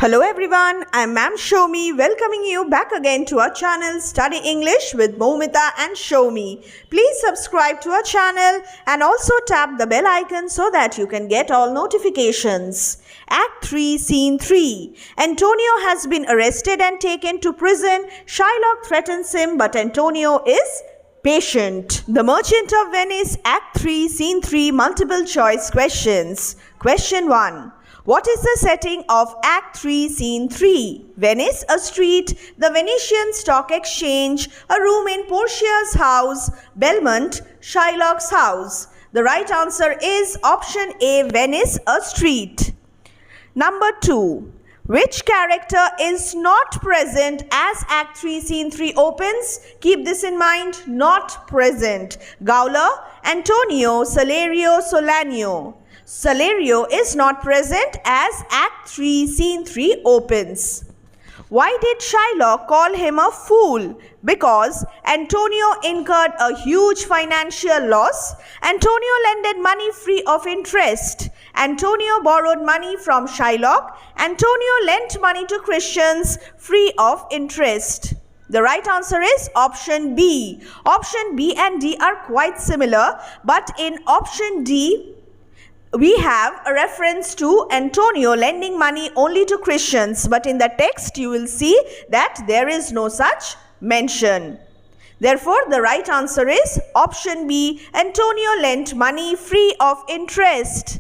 Hello everyone, I am Ma'am Shomi welcoming you back again to our channel Study English with Momita and Shomi. Please subscribe to our channel and also tap the bell icon so that you can get all notifications. Act 3, Scene 3. Antonio has been arrested and taken to prison. Shylock threatens him but Antonio is patient. The Merchant of Venice, Act 3, Scene 3, multiple choice questions. Question 1. What is the setting of Act 3, Scene 3? Venice, a street, the Venetian Stock Exchange, a room in Portia's house, Belmont, Shylock's house. The right answer is option A, Venice, a street. Number 2. Which character is not present as Act 3, Scene 3 opens? Keep this in mind, not present. Gauler, Antonio, Salario, Solanio. Salario is not present as Act 3, Scene 3 opens. Why did Shylock call him a fool? Because Antonio incurred a huge financial loss. Antonio lended money free of interest. Antonio borrowed money from Shylock. Antonio lent money to Christians free of interest. The right answer is option B. Option B and D are quite similar, but in option D, we have a reference to Antonio lending money only to Christians, but in the text you will see that there is no such mention. Therefore, the right answer is option B. Antonio lent money free of interest.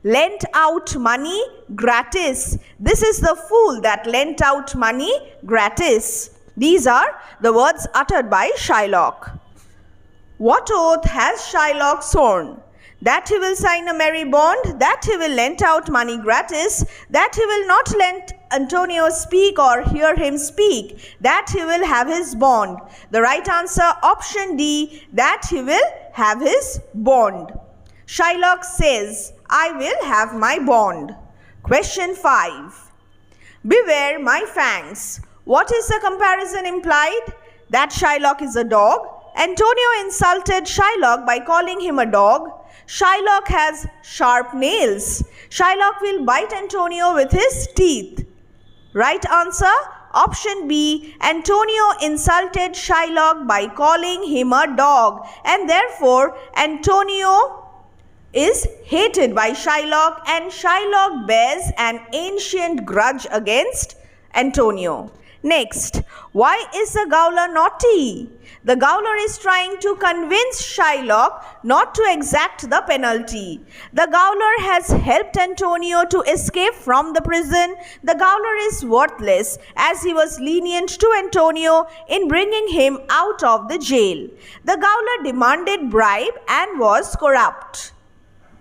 Lent out money gratis. This is the fool that lent out money gratis. These are the words uttered by Shylock. What oath has Shylock sworn? That he will sign a merry bond, that he will lend out money gratis, that he will not let Antonio speak or hear him speak, that he will have his bond. The right answer, option D, that he will have his bond. Shylock says, I will have my bond. Question 5. Beware my fangs. What is the comparison implied? That Shylock is a dog. Antonio insulted Shylock by calling him a dog. Shylock has sharp nails. Shylock will bite Antonio with his teeth. Right answer, option B. Antonio insulted Shylock by calling him a dog, and therefore Antonio is hated by Shylock and Shylock bears an ancient grudge against Antonio. Next, why is the Gauler naughty? The Gauler is trying to convince Shylock not to exact the penalty. The Gauler has helped Antonio to escape from the prison. The Gauler is worthless as he was lenient to Antonio in bringing him out of the jail. The Gauler demanded bribe and was corrupt.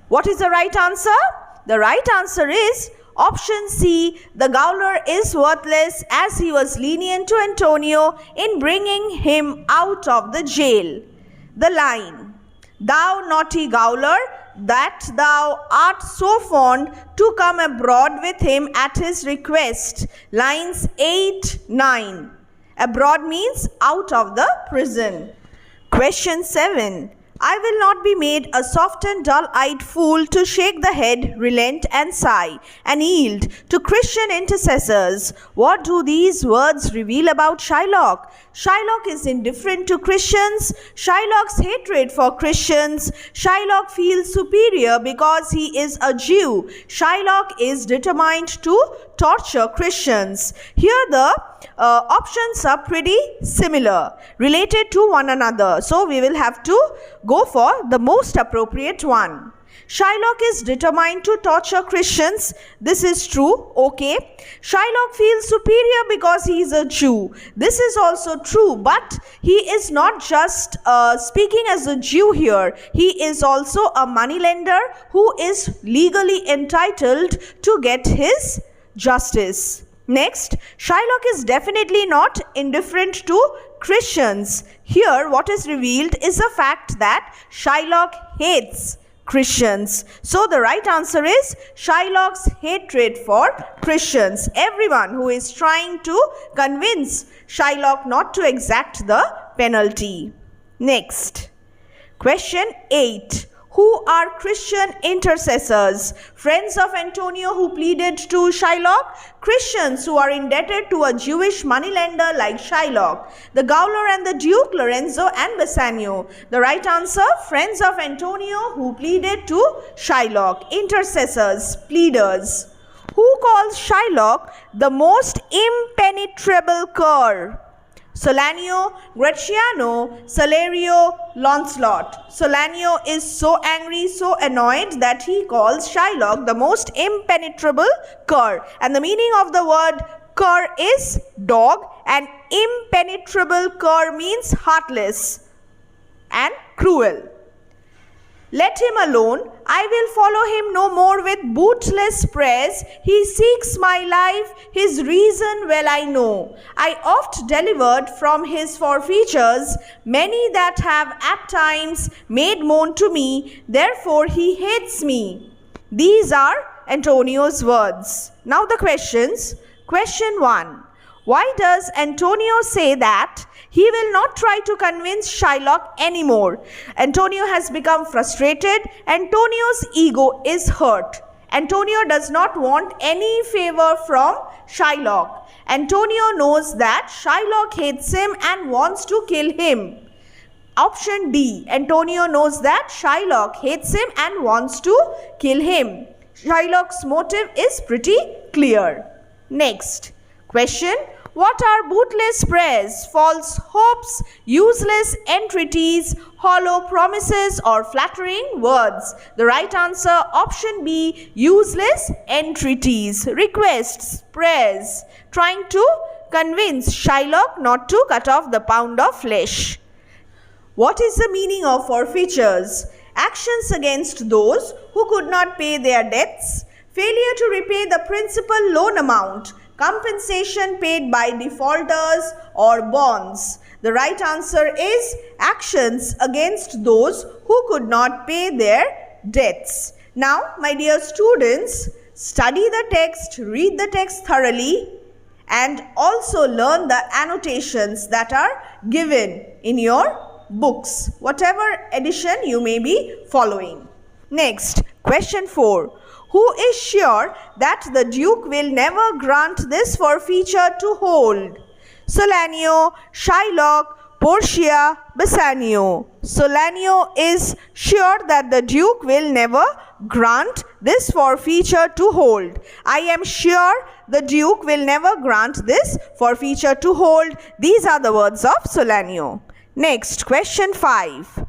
What is the right answer? The right answer is option C. The Gauler is worthless as he was lenient to Antonio in bringing him out of the jail. The line, thou naughty Gauler, that thou art so fond to come abroad with him at his request. Lines 8, 9. Abroad means out of the prison. Question 7. I will not be made a soft and dull-eyed fool to shake the head, relent and sigh, and yield to Christian intercessors. What do these words reveal about Shylock? Shylock is indifferent to Christians. Shylock's hatred for Christians. Shylock feels superior because he is a Jew. Shylock is determined to torture Christians. Here the options are pretty similar, related to one another. So we will have to go for the most appropriate one. Shylock is determined to torture Christians. This is true. Okay. Shylock feels superior because he is a Jew. This is also true, but he is not just speaking as a Jew here. He is also a moneylender who is legally entitled to get his justice. Next, Shylock is definitely not indifferent to Christians. Here, what is revealed is the fact that Shylock hates Christians. So, the right answer is Shylock's hatred for Christians. Everyone who is trying to convince Shylock not to exact the penalty. Next, question 8. Who are Christian intercessors? Friends of Antonio who pleaded to Shylock? Christians who are indebted to a Jewish moneylender like Shylock. The Gaoler and the Duke, Lorenzo and Bassanio. The right answer, friends of Antonio who pleaded to Shylock. Intercessors, pleaders. Who calls Shylock the most impenetrable cur? Salanio, Gratiano, Salario, Lancelot. Salanio is so angry, so annoyed that he calls Shylock the most impenetrable cur. And the meaning of the word cur is dog, and impenetrable cur means heartless and cruel. Let him alone, I will follow him no more with bootless prayers. He seeks my life, his reason well I know. I oft delivered from his forfeitures many that have at times made moan to me, therefore he hates me. These are Antonio's words. Now the questions. Question 1. Why does Antonio say that he will not try to convince Shylock anymore? Antonio has become frustrated. Antonio's ego is hurt. Antonio does not want any favor from Shylock. Antonio knows that Shylock hates him and wants to kill him. Option D. Antonio knows that Shylock hates him and wants to kill him. Shylock's motive is pretty clear. Next question. What are bootless prayers, false hopes, useless entreaties, hollow promises or flattering words? The right answer, option B, useless entreaties, requests, prayers, trying to convince Shylock not to cut off the pound of flesh. What is the meaning of forfeitures? Actions against those who could not pay their debts, failure to repay the principal loan amount, compensation paid by defaulters or bonds. The right answer is actions against those who could not pay their debts. Now, my dear students, study the text, read the text thoroughly, and also learn the annotations that are given in your books, whatever edition you may be following. Next, question 4. Who is sure that the Duke will never grant this forfeiture to hold? Salanio, Shylock, Portia, Bassanio. Salanio is sure that the Duke will never grant this forfeiture to hold. I am sure the Duke will never grant this forfeiture to hold. These are the words of Salanio. Next, question 5.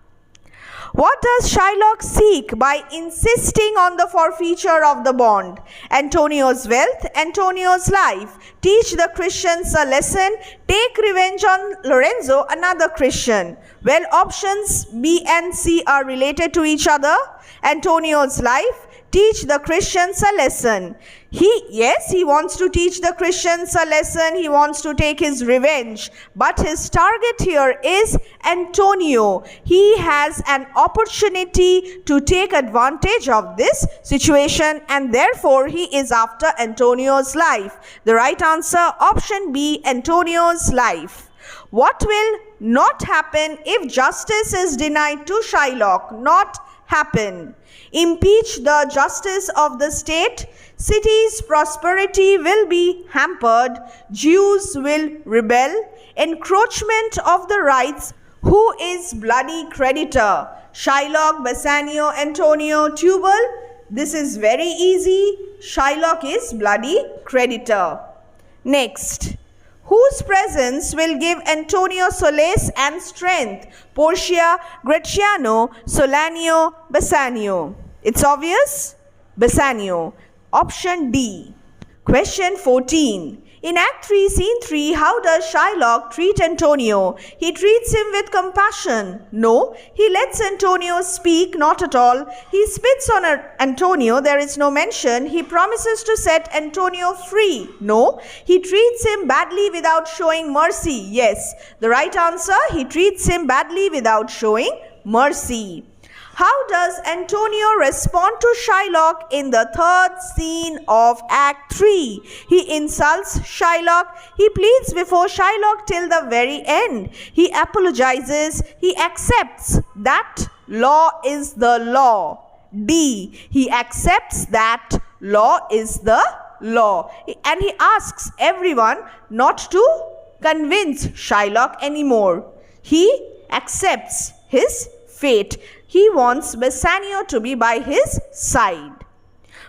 What does Shylock seek by insisting on the forfeiture of the bond? Antonio's wealth, Antonio's life. Teach the Christians a lesson. Take revenge on Lorenzo, another Christian. Well, options B and C are related to each other. Antonio's life. Teach the Christians a lesson. He wants to teach the Christians a lesson. He wants to take his revenge. But his target here is Antonio. He has an opportunity to take advantage of this situation, and therefore he is after Antonio's life. The right answer, option B, Antonio's life. What will not happen if justice is denied to Shylock? Not happen. Impeach the justice of the state. Cities' prosperity will be hampered. Jews will rebel. Encroachment of the rights. Who is bloody creditor? Shylock, Bassanio, Antonio, Tubal. This is very easy. Shylock is bloody creditor. Next. Whose presence will give Antonio solace and strength? Portia, Gratiano, Salanio, Bassanio. It's obvious? Bassanio. Option D. Question 14. In Act 3, Scene 3, how does Shylock treat Antonio? He treats him with compassion. No. He lets Antonio speak. Not at all. He spits on Antonio. There is no mention. He promises to set Antonio free. No. He treats him badly without showing mercy. Yes. The right answer, he treats him badly without showing mercy. How does Antonio respond to Shylock in the third scene of Act 3? He insults Shylock. He pleads before Shylock till the very end. He apologizes. He accepts that law is the law. D. He accepts that law is the law. And he asks everyone not to convince Shylock anymore. He accepts his fate. He wants Bassanio to be by his side.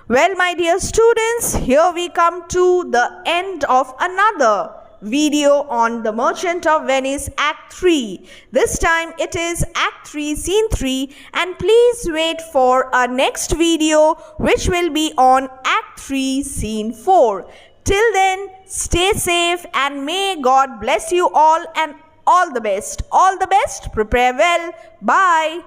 Well, my dear students, here we come to the end of another video on The Merchant of Venice Act 3. This time it is Act 3 Scene 3, and please wait for our next video which will be on Act 3 Scene 4. Till then, stay safe and may God bless you all, and all the best. All the best. Prepare well. Bye.